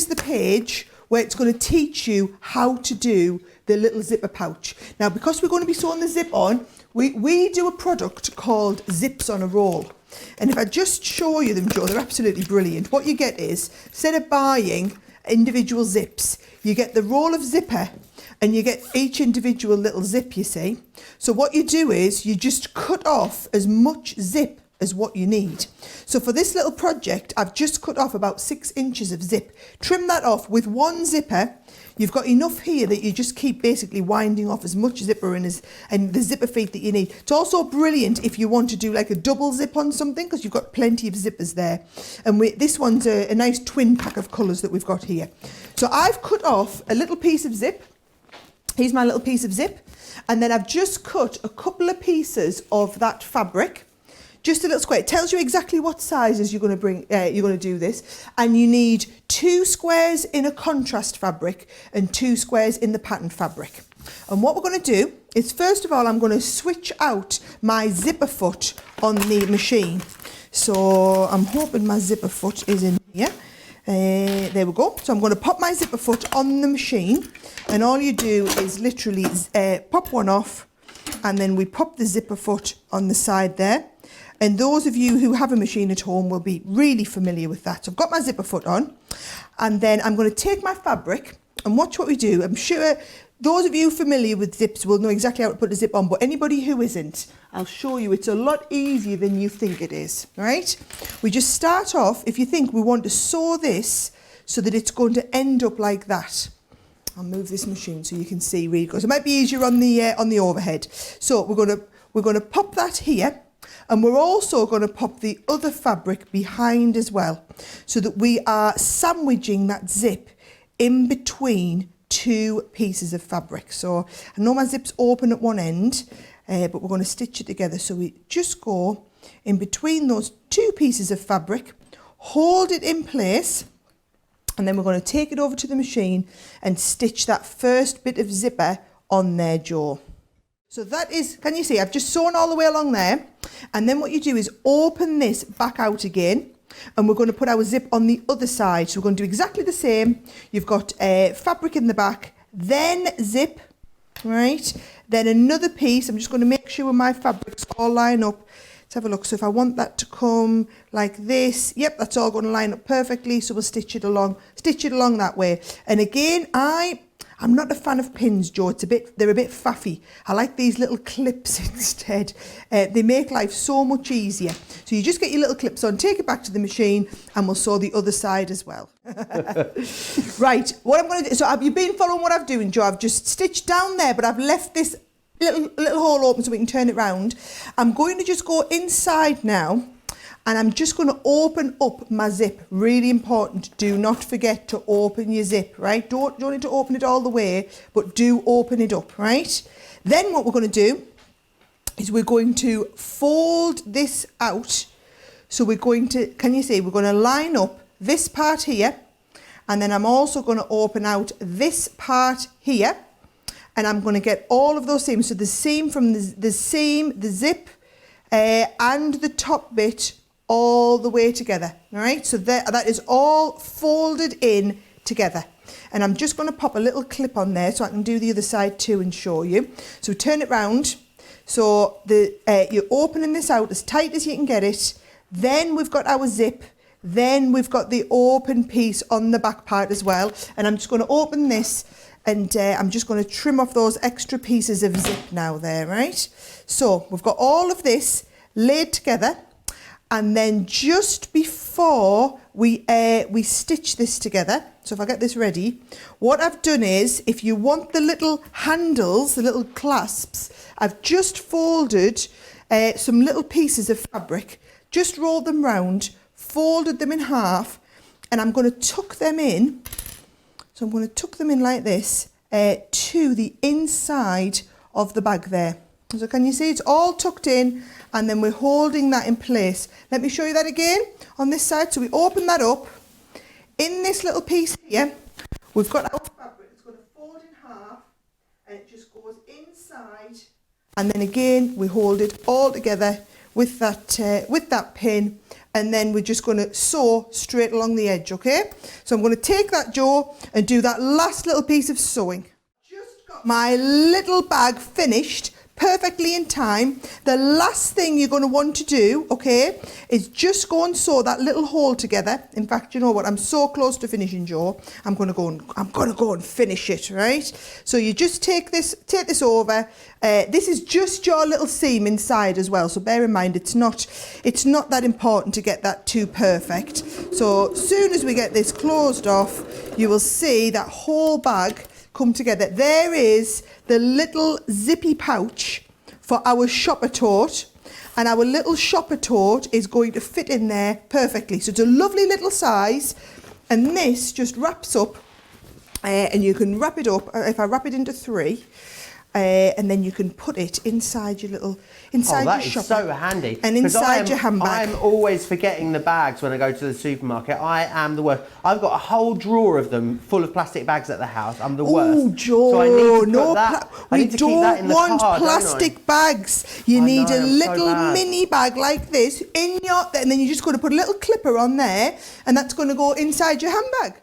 is the page where it's going to teach you how to do the little zipper pouch. Now, because we're going to be sewing the zip on, we do a product called zips on a roll. And if I just show you them, Joe, they're absolutely brilliant. What you get is, instead of buying individual zips, you get the roll of zipper and you get each individual little zip, you see. So what you do is you just cut off as much zip as what you need. So for this little project, I've just cut off about 6 inches of zip. Trim that off with one zipper. You've got enough here that you just keep basically winding off as much zipper and the zipper feet that you need. It's also brilliant if you want to do like a double zip on something, because you've got plenty of zippers there. And this one's a nice twin pack of colours that we've got here. So I've cut off a little piece of zip. Here's my little piece of zip. And then I've just cut a couple of pieces of that fabric. Just a little square. It tells you exactly what sizes you're going to do this, and you need 2 squares in a contrast fabric and 2 squares in the pattern fabric. And what we're going to do is, first of all, I'm going to switch out my zipper foot on the machine. So I'm hoping my zipper foot is in here. There we go. So I'm going to pop my zipper foot on the machine, and all you do is literally pop one off, and then we pop the zipper foot on the side there. And those of you who have a machine at home will be really familiar with that. So I've got my zipper foot on, and then I'm going to take my fabric and watch what we do. I'm sure those of you familiar with zips will know exactly how to put a zip on, but anybody who isn't, I'll show you. It's a lot easier than you think it is, right? We just start off, if you think we want to sew this so that it's going to end up like that. I'll move this machine so you can see really good. So it might be easier on the overhead. So we're going to pop that here. And we're also going to pop the other fabric behind as well, so that we are sandwiching that zip in between 2 pieces of fabric. So I know my zip's open at one end, but we're going to stitch it together. So we just go in between those 2 pieces of fabric, hold it in place, and then we're going to take it over to the machine and stitch that first bit of zipper on there, Joe. So that is, can you see, I've just sewn all the way along there, and then what you do is open this back out again, and we're going to put our zip on the other side. So we're going to do exactly the same. You've got fabric in the back, then zip, right? Then another piece. I'm just going to make sure my fabrics all line up. Let's have a look. So if I want that to come like this, yep, that's all going to line up perfectly. So we'll stitch it along that way. And again, I'm not a fan of pins, Joe. They're a bit faffy. I like these little clips instead. They make life so much easier. So you just get your little clips on, take it back to the machine, and we'll sew the other side as well. Right, what I'm going to do, so have you been following what I'm doing, Joe? I've just stitched down there, but I've left this little hole open so we can turn it round. I'm going to just go inside now, and I'm just going to open up my zip. Really important. Do not forget to open your zip, right? Don't need to open it all the way, but do open it up, right? Then what we're going to do is we're going to fold this out. So we're going to, can you see, we're going to line up this part here, and then I'm also going to open out this part here, and I'm going to get all of those seams. So the seam from the zip and the top bit all the way together, all right? So that is all folded in together. And I'm just going to pop a little clip on there so I can do the other side too and show you. So turn it round. So you're opening this out as tight as you can get it. Then we've got our zip. Then we've got the open piece on the back part as well. And I'm just going to open this, and I'm just going to trim off those extra pieces of zip now there, right? So we've got all of this laid together. And then just before we stitch this together, so if I get this ready, what I've done is, if you want the little handles, the little clasps, I've just folded some little pieces of fabric, just rolled them round, folded them in half, and I'm going to tuck them in. So I'm going to tuck them in like this to the inside of the bag there. So can you see it's all tucked in, and then we're holding that in place. Let me show you that again on this side. So we open that up. In this little piece here, we've got our fabric. It's going to fold in half, and it just goes inside. And then again, we hold it all together with that pin, and then we're just going to sew straight along the edge, okay? So I'm going to take that, Joe, and do that last little piece of sewing. Just got my little bag finished perfectly in time. The last thing you're going to want to do, okay, is just go and sew that little hole together. In fact, you know what? I'm so close to finishing, Joe. I'm going to go and finish it, right? So you just take this over. This is just your little seam inside as well. So bear in mind, it's not that important to get that too perfect. So as soon as we get this closed off, you will see that whole bag come together. There is the little zippy pouch for our shopper tote, and our little shopper tote is going to fit in there perfectly. So it's a lovely little size, and this just wraps up, and you can wrap it up, if I wrap it into 3, and then you can put it inside your little, your shopper. That is so handy. And inside your handbag. I'm always forgetting the bags when I go to the supermarket. I am the worst. I've got a whole drawer of them full of plastic bags at the house. I'm the worst. Oh, Joe, so I need to no, we don't want plastic bags. You need a little mini bag like this in your, and then you're just going to put a little clipper on there, and that's going to go inside your handbag.